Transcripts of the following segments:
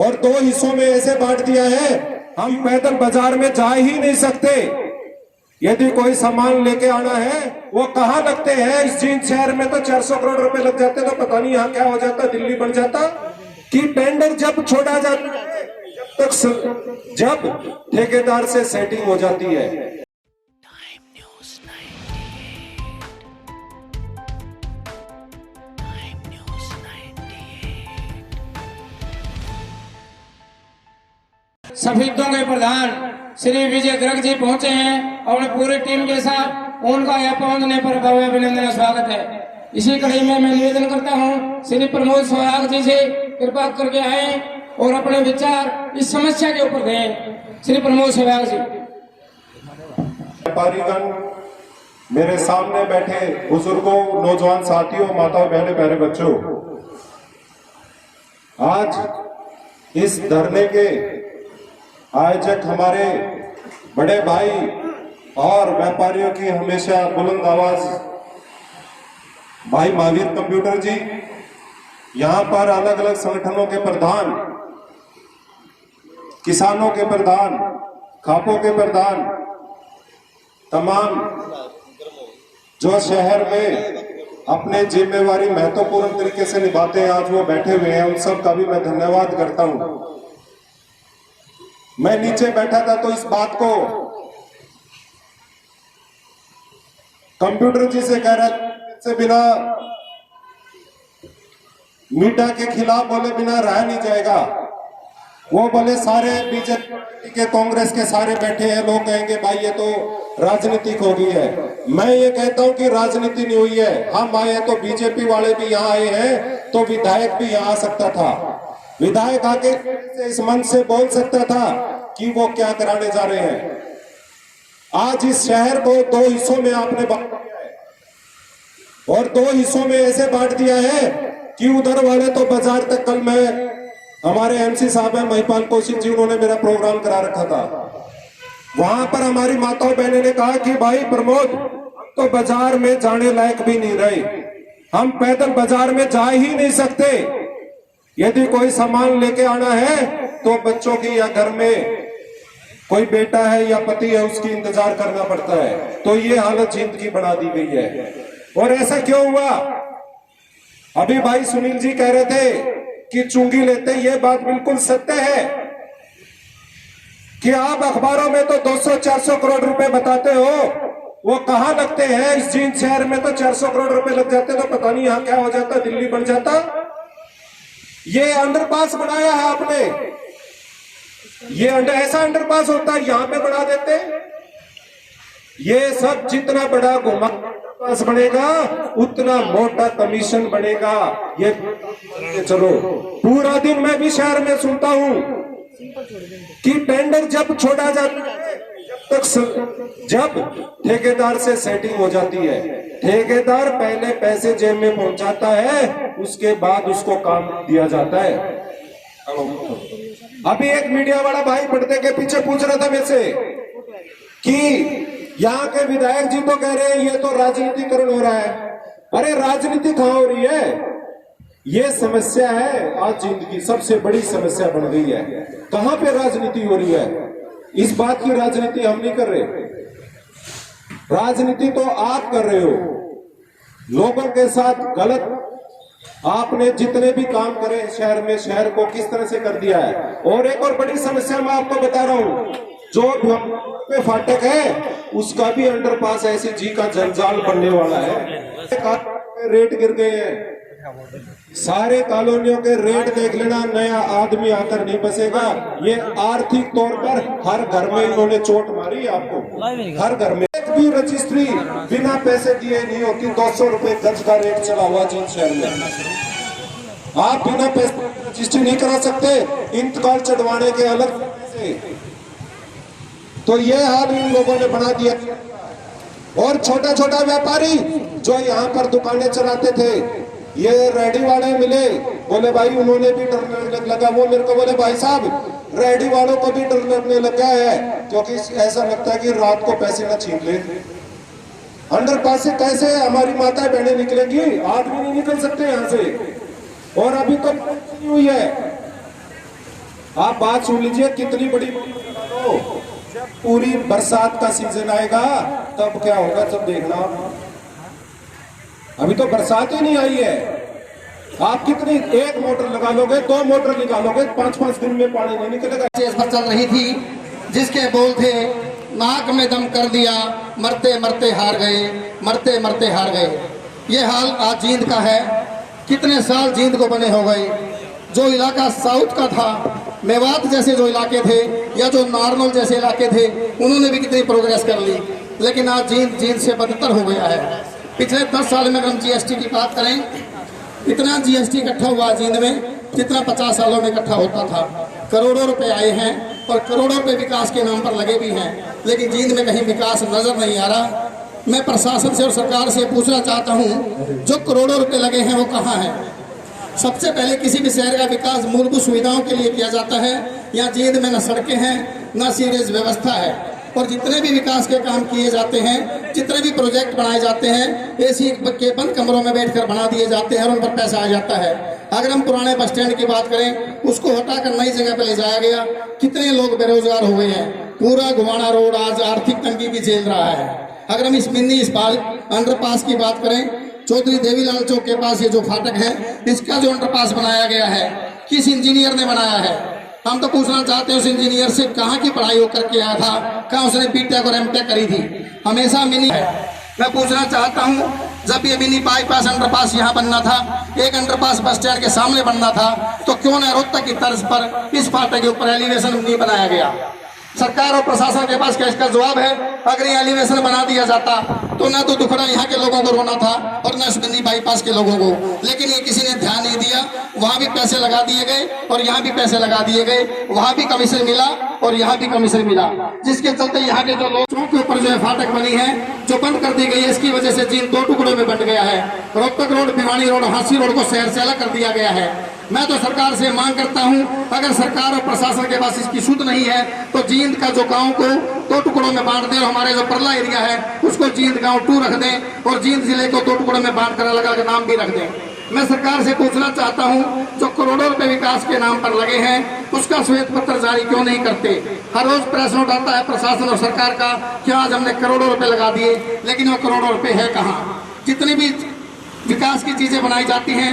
और दो हिस्सों में ऐसे बांट दिया है, हम पैदल बाजार में जा ही नहीं सकते। यदि कोई सामान लेके आना है वो कहाँ लगते हैं? इस जींद शहर में तो 400 करोड़ रुपए लग जाते, तो पता नहीं यहाँ क्या हो जाता, दिल्ली बन जाता। कि टेंडर जब छोड़ा जाता है जब ठेकेदार से सेटिंग हो जाती है। सफेदों के प्रधान श्री विजय गर्ग जी पहुंचे हैं और पूरी टीम के साथ उनका यहाँ पहुंचने पर भव्य अभिनंदन स्वागत है। इसी कड़ी में मैं निवेदन करता हूं श्री प्रमोद सोहाग जी से कृपा करके आए और अपने विचार इस समस्या के ऊपर दें। श्री प्रमोद सोहाग जी। व्यापारीगण, मेरे सामने बैठे बुजुर्गों, नौजवान साथियों, माताओं, बहनों, प्यारे बच्चों, आज इस धरने के आयोजक हमारे बड़े भाई और व्यापारियों की हमेशा बुलंद आवाज भाई महावीर कंप्यूटर जी, यहां पर अलग अलग संगठनों के प्रधान, किसानों के प्रधान, खापों के प्रधान, तमाम जो शहर में अपने जिम्मेवारी महत्वपूर्ण तरीके से निभाते हैं, आज वो बैठे हुए हैं, उन सब का भी मैं धन्यवाद करता हूं। मैं नीचे बैठा था तो इस बात को कंप्यूटर जी से कह रहा से बिना मीडिया के खिलाफ बोले बिना रहा नहीं जाएगा। वो बोले सारे बीजेपी के, कांग्रेस के सारे बैठे हैं, लोग कहेंगे भाई ये तो राजनीतिक हो गई है। मैं ये कहता हूं कि राजनीति नहीं हुई है। हम आए तो बीजेपी वाले भी यहाँ आए हैं, तो विधायक भी यहाँ आ सकता था। विधायक आके इस मंच से बोल सकता था कि वो क्या कराने जा रहे हैं। आज इस शहर को दो हिस्सों में आपने बांट दिया है, और दो हिस्सों में ऐसे बांट दिया है कि उधर वाले तो बाजार तक, कल मैं हमारे एमसी साहब है महिपाल कौशिक जी, उन्होंने मेरा प्रोग्राम करा रखा था, वहां पर हमारी माताओं बहनों ने कहा कि भाई प्रमोद, हम तो बाजार में जाने लायक भी नहीं रहे, हम पैदल बाजार में जा ही नहीं सकते। यदि कोई सामान लेके आना है तो बच्चों की या घर में कोई बेटा है या पति है उसकी इंतजार करना पड़ता है। तो ये हालत जिंदगी बना दी गई है। और ऐसा क्यों हुआ? अभी भाई सुनील जी कह रहे थे कि चुंगी लेते, ये बात बिल्कुल सत्य है कि आप अखबारों में तो 200-400 करोड़ रुपए बताते हो, वो कहां लगते हैं? इस जींद शहर में तो 400 करोड़ रुपए लग जाते, तो पता नहीं यहाँ क्या हो जाता, दिल्ली बन जाता। ये अंडरपास बनाया है आपने, ये ऐसा अंडरपास होता है, यहां पे बना देते। ये सब जितना बड़ा घुमा अंडरपास बनेगा उतना मोटा कमीशन बनेगा। ये चलो, पूरा दिन मैं भी शहर में सुनता हूं कि टेंडर जब छोड़ा जाता है जब ठेकेदार से सेटिंग हो जाती है। ठेकेदार पहले पैसे जेब में पहुंचाता है, उसके बाद उसको काम दिया जाता है। अभी एक मीडिया वाला भाई पर्दे के पीछे पूछ रहा था मेरे से कि यहाँ के विधायक जी तो कह रहे हैं ये तो राजनीतिकरण हो रहा है। अरे राजनीति कहाँ हो रही है? ये समस्या है, आज जिंदगी सबसे बड़ी समस्या बन गई है। कहाँ पे राजनीति हो रही है? इस बात की राजनीति हम नहीं कर रहे, राजनीति तो आप कर रहे हो। लोगों के साथ गलत आपने जितने भी काम करे शहर में, शहर को किस तरह से कर दिया है। और एक और बड़ी समस्या मैं आपको बता रहा हूं, जो पे फाटक है उसका भी अंडरपास ऐसे जी का जंजाल बनने वाला है। रेट गिर गए हैं, सारे कॉलोनियों के रेट देख लेना, नया आदमी आकर नहीं बसेगा। ये आर्थिक तौर पर हर घर में इन्होंने चोट मारी आपको, हर घर में। एक भी रजिस्ट्री बिना पैसे दिए नहीं होती। 200 रुपए गज का रेट चला हुआ जींद शहर में, आप बिना पैसे रजिस्ट्री नहीं करा सकते, इंतकाल चढ़वाने के अलग पैसे। तो ये हाल इन लोगों ने बना दिया। और छोटा छोटा व्यापारी जो यहाँ पर दुकानें चलाते थे, ये रेडी वाले मिले, बोले भाई उन्होंने भी डर लगने लगा। वो मेरे को बोले भाई साहब रेडी वालों को भी डर लगने लगा है, क्योंकि ऐसा लगता है कि रात को पैसे ना छीन ले। अंडरपास से कैसे हमारी माताएं बहनें निकलेंगी? आदमी नहीं निकल सकते यहाँ से। और अभी तक नहीं हुई है। आप बात सुन लीजिए, कितनी बड़ी तो पूरी बरसात का सीजन आएगा तब क्या होगा सब देखना। अभी तो बरसात ही नहीं आई है, आप कितनी एक मोटर लगा लोगे, 2 मोटर निकालोगे, 5-5 दिन में पानी नहीं निकलेगा। इस पर चल रही थी जिसके बोल थे नाक में दम कर दिया, मरते मरते हार गए, मरते मरते हार गए। ये हाल आज जींद का है। कितने साल जींद को बने हो गए। जो इलाका साउथ का था, मेवात जैसे जो इलाके थे या जो नारनौल जैसे इलाके थे, उन्होंने भी कितनी प्रोग्रेस कर ली, लेकिन आज जींद से बदतर हो गया है। पिछले 10 साल में अगर हम जीएसटी की बात करें, इतना जीएसटी इकट्ठा हुआ जींद में जितना 50 सालों में इकट्ठा होता था। करोड़ों रुपए आए हैं और करोड़ों रुपए विकास के नाम पर लगे भी हैं, लेकिन जींद में कहीं विकास नजर नहीं आ रहा। मैं प्रशासन से और सरकार से पूछना चाहता हूं, जो करोड़ों रुपए लगे हैं वो कहाँ हैं? सबसे पहले किसी भी शहर का विकास मूलभूत सुविधाओं के लिए किया जाता है। यहाँ जींद में न सड़कें हैं, न सीवरेज व्यवस्था है, और जितने भी विकास के काम किए जाते हैं, जितने भी प्रोजेक्ट बनाए जाते हैं, एसी के बंद कमरों में बैठकर बना दिए जाते हैं और उन पर पैसा आ जाता है। अगर हम पुराने बस स्टैंड की बात करें, उसको हटाकर नई जगह पर ले जाया गया, कितने लोग बेरोजगार हो गए हैं। पूरा घुमाना रोड आज आर्थिक तंगी भी झेल रहा है। अगर हम इस मिनी इस बाल अंडरपास की बात करें, चौधरी देवीलाल चौक के पास ये जो फाटक है, इसका जो अंडरपास बनाया गया है, किस इंजीनियर ने बनाया है? हम तो पूछना चाहते हैं उस इंजीनियर से, कहाँ की पढ़ाई वो करके आया था, कहाँ उसने बीटेक और एमटेक करी थी? हमेशा मिनी है। मैं पूछना चाहता हूँ, जब ये मिनी बाईपास अंडरपास यहाँ बनना था, एक अंडरपास बस स्टैंड के सामने बनना था, तो क्यों न रोहतक की तर्ज पर इस फाटक के ऊपर एलिवेशन नहीं बनाया गया? सरकार और प्रशासन के पास क्या इसका जवाब है? अगर ये एलिवेशन बना दिया जाता तो ना तो दुखड़ा यहाँ के लोगों को रोना था और न मिनी बाईपास के लोगों को, लेकिन ये किसी ने ध्यान नहीं दिया। वहां भी पैसे लगा दिए गए और यहाँ भी पैसे लगा दिए गए, वहां भी कमीशन मिला और यहाँ भी कमीशन मिला, जिसके चलते यहाँ के जो लोग चौक के ऊपर जो है फाटक बनी है, जो बंद कर दी गई है, इसकी वजह से जींद 2 टुकड़ों में बंट गया है। Rohtak road, Bhiwani road, Hansi road को शहर से अलग कर दिया गया है। मैं तो सरकार से मांग करता हूं, अगर सरकार और प्रशासन के पास इसकी सुध नहीं है तो जींद का जो गांव को 2 टुकड़ों में बांट दें और हमारे जो परला एरिया है उसको जींद गांव 2 रख दें और जींद जिले को 2 टुकड़ों में बांट कर अलग अलग नाम भी रख दें। मैं सरकार से पूछना चाहता हूं, जो करोड़ों रुपए विकास के नाम पर लगे हैं, उसका श्वेत पत्र जारी क्यों नहीं करते? हर रोज प्रेस नोट आता है प्रशासन और सरकार का कि आज हमने करोड़ों रुपए लगा दिए, लेकिन वो करोड़ों रुपए है कहाँ? जितनी भी विकास की चीजें बनाई जाती हैं,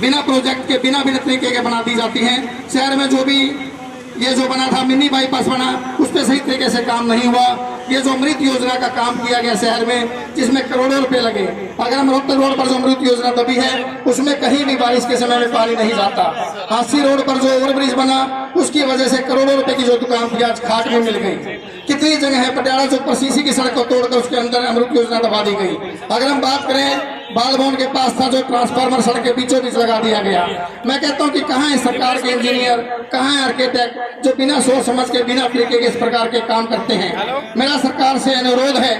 बिना प्रोजेक्ट के, बिना तरीके के बना दी जाती हैं। शहर में जो भी ये जो बना था, मिनी बाईपास बना, उस पर सही तरीके से काम नहीं हुआ। ये जो अमृत योजना का काम किया गया शहर में, जिसमें करोड़ों रुपए लगे, अगर हम रोहतक रोड पर जो अमृत योजना दबी है, उसमें कहीं भी बारिश के समय में पानी नहीं जाता। हांसी रोड पर जो ओवरब्रिज बना, उसकी वजह से करोड़ों रुपए की जो दुकान थी आज खाट में मिल गई। कितनी जगह है पटियाला चौक पर सीसी की सड़क को तोड़कर उसके अंदर अमृत योजना दबा दी गई। अगर हम बात करें, बाल भवन के पास था जो ट्रांसफार्मर सड़क के बीचों बीच लगा दिया गया। मैं कहता हूं कि कहाँ है सरकार के इंजीनियर, कहाँ है आर्किटेक्ट जो बिना सोच समझ के, बिना तरीके के इस प्रकार के काम करते हैं? मेरा सरकार से अनुरोध है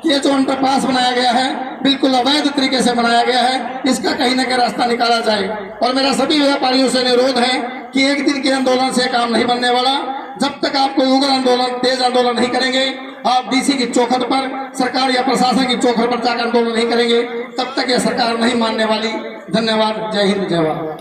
कि ये जो अंडरपास बनाया गया है, बिल्कुल अवैध तरीके से बनाया गया है, इसका कहीं न कहीं रास्ता निकाला जाए। और मेरा सभी व्यापारियों से अनुरोध है कि एक दिन के आंदोलन से काम नहीं बनने वाला। जब तक आप कोई उग्र आंदोलन, तेज आंदोलन नहीं करेंगे, आप डीसी की चौखट पर, सरकार या प्रशासन की चौखट पर जाकर आंदोलन नहीं करेंगे, तब तक ये सरकार नहीं मानने वाली। धन्यवाद। जय हिंद, जय भारत।